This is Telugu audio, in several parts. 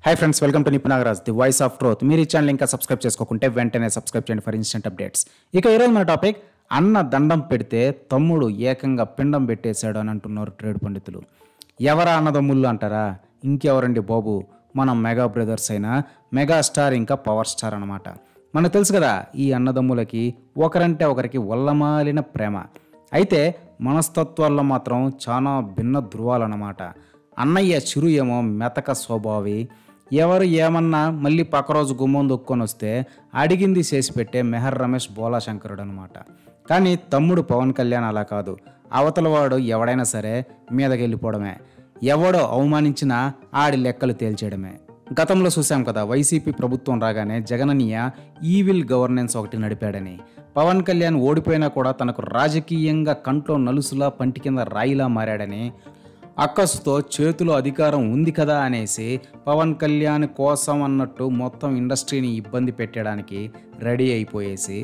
Hi friends, welcome to Nipunagaraj the voice of truth. మీరు ఈ ఛానల్ ఇంకా సబ్స్క్రైబ్ చేసుకోకుంటే వెంటనే సబ్స్క్రైబ్ చేయండి ఫర్ ఇన్స్టెంట్ అప్డేట్స్. ఇక ఈరోజు మన టాపిక్, అన్న దండం పెడితే తమ్ముడు ఏకంగా పిండం పెట్టేశాడు అని అంటున్నారు ట్రేడ్ పండితులు. ఎవరా అన్నదమ్ముళ్ళు అంటారా? ఇంకెవరండి బాబు, మన మెగా బ్రదర్స్ అయిన మెగాస్టార్ ఇంకా పవర్ స్టార్ అనమాట. మనకు తెలుసు కదా, ఈ అన్నదమ్ములకి ఒకరంటే ఒకరికి వల్లమాలిన ప్రేమ. అయితే మనస్తత్వాల్లో మాత్రం చాలా భిన్న ధృవాలన్నమాట. అన్నయ్య చిరు ఏమో మెతక స్వభావి, ఎవరు ఏమన్నా మళ్ళీ పక్క రోజు గుమ్మం దొక్కొని వస్తే అడిగింది చేసి పెట్టే మెహర్ రమేష్ బోలాశంకరుడు అనమాట. కానీ తమ్ముడు పవన్ కళ్యాణ్ అలా కాదు. అవతలవాడు ఎవడైనా సరే మీదకి వెళ్ళిపోవడమే, ఎవడో అవమానించినా ఆడి లెక్కలు తేల్చేయడమే. గతంలో చూసాం కదా, వైసీపీ ప్రభుత్వం రాగానే జగనన్నయ్య ఈవిల్ గవర్నెన్స్ ఒకటి నడిపాడని. పవన్ కళ్యాణ్ ఓడిపోయినా కూడా తనకు రాజకీయంగా కంట్లో నలుసులా పంటి కింద రాయిలా మారాడని, అక్కసుతో చేతిలో అధికారం ఉంది కదా అనేసి పవన్ కళ్యాణ్ కోసం అన్నట్టు మొత్తం ఇండస్ట్రీని ఇబ్బంది పెట్టడానికి రెడీ అయిపోయేసి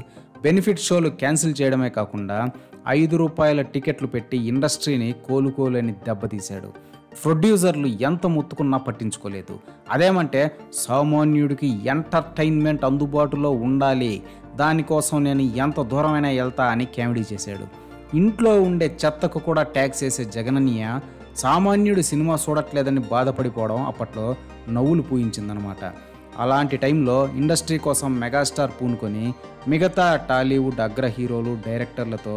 బెనిఫిట్ షోలు క్యాన్సిల్ చేయడమే కాకుండా ₹5 టికెట్లు పెట్టి ఇండస్ట్రీని కోలుకోలేని దెబ్బతీశాడు. ప్రొడ్యూసర్లు ఎంత ముత్తుకున్నా పట్టించుకోలేదు. అదేమంటే సామాన్యుడికి ఎంటర్టైన్మెంట్ అందుబాటులో ఉండాలి, దానికోసం నేను ఎంత దూరమైనా వెళ్తా అని కామెడీ చేశాడు. ఇంట్లో ఉండే చెత్తకు కూడా ట్యాక్స్ వేసే జగనన్నయ్య సామాన్యుడు సినిమా చూడట్లేదని బాధపడిపోవడం అప్పట్లో నవ్వులు పూయించిందనమాట. అలాంటి టైంలో ఇండస్ట్రీ కోసం మెగాస్టార్ పూనుకొని మిగతా టాలీవుడ్ అగ్ర హీరోలు, డైరెక్టర్లతో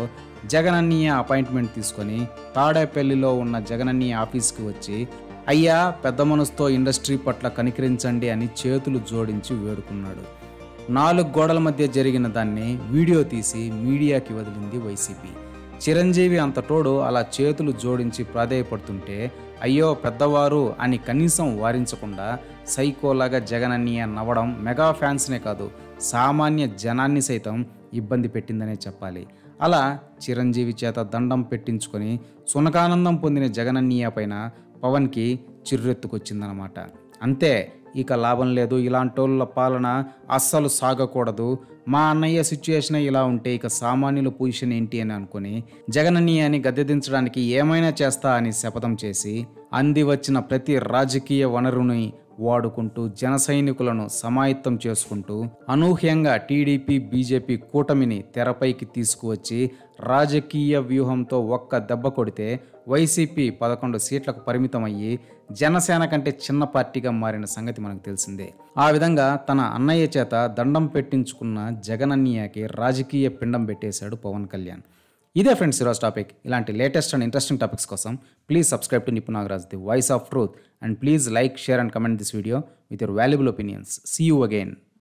జగనన్నయ్య అపాయింట్మెంట్ తీసుకొని తాడేపల్లిలో ఉన్న జగనన్నయ్య ఆఫీస్కి వచ్చి, అయ్యా పెద్ద మనసుతో ఇండస్ట్రీ పట్ల కనికరించండి అని చేతులు జోడించి వేడుకున్నాడు. 4 గోడల మధ్య జరిగిన దాన్ని వీడియో తీసి మీడియాకి వదిలింది వైసీపీ. చిరంజీవి అంత తోడు అలా చేతులు జోడించి ప్రాధేయపడుతుంటే అయ్యో పెద్దవారు అని కనీసం వారించకుండా సైకోలాగా జగనన్నయ్య నవ్వడం మెగా ఫ్యాన్స్నే కాదు, సామాన్య జనాన్ని సైతం ఇబ్బంది పెట్టిందనే చెప్పాలి. అలా చిరంజీవి చేత దండం పెట్టించుకొని సునకానందం పొందిన జగనన్నయ్య పైన పవన్కి చిర్రెత్తుకొచ్చిందనమాట. అంతే, ఇక లాభం లేదు, ఇలాంటోళ్ళ పాలన అస్సలు సాగకూడదు, మా అన్నయ్య సిచ్యుయేషన్ ఇలా ఉంటే ఇక సామాన్యుల పొజిషన్ ఏంటి అని అనుకుని జగనన్నయ్యని గద్దెదించడానికి ఏమైనా చేస్తా అని శపథం చేసి అంది వచ్చిన ప్రతి రాజకీయ వనరుని వాడుకుంటూ జన సైనికులను సమాయత్తం చేసుకుంటూ అనూహ్యంగా టీడీపీ బీజేపీ కూటమిని తెరపైకి తీసుకువచ్చి రాజకీయ వ్యూహంతో ఒక్క దెబ్బ కొడితే వైసీపీ 11 సీట్లకు పరిమితం అయ్యి జనసేన కంటే చిన్న పార్టీగా మారిన సంగతి మనకు తెలిసిందే. ఆ విధంగా తన అన్నయ్య చేత దండం పెట్టించుకున్న జగనన్నయ్యకి రాజకీయ పిండం పెట్టేశాడు పవన్ కళ్యాణ్. ఇదే ఫ్రెండ్స్ ఈరోజు టాపిక్. ఇలాంటి లేటెస్ట్ అండ్ ఇంట్రెస్టింగ్ టాపిక్స్ కోసం please subscribe to Nipunagaraj the voice of truth, and please like, share and comment this video with your valuable opinions. See you again.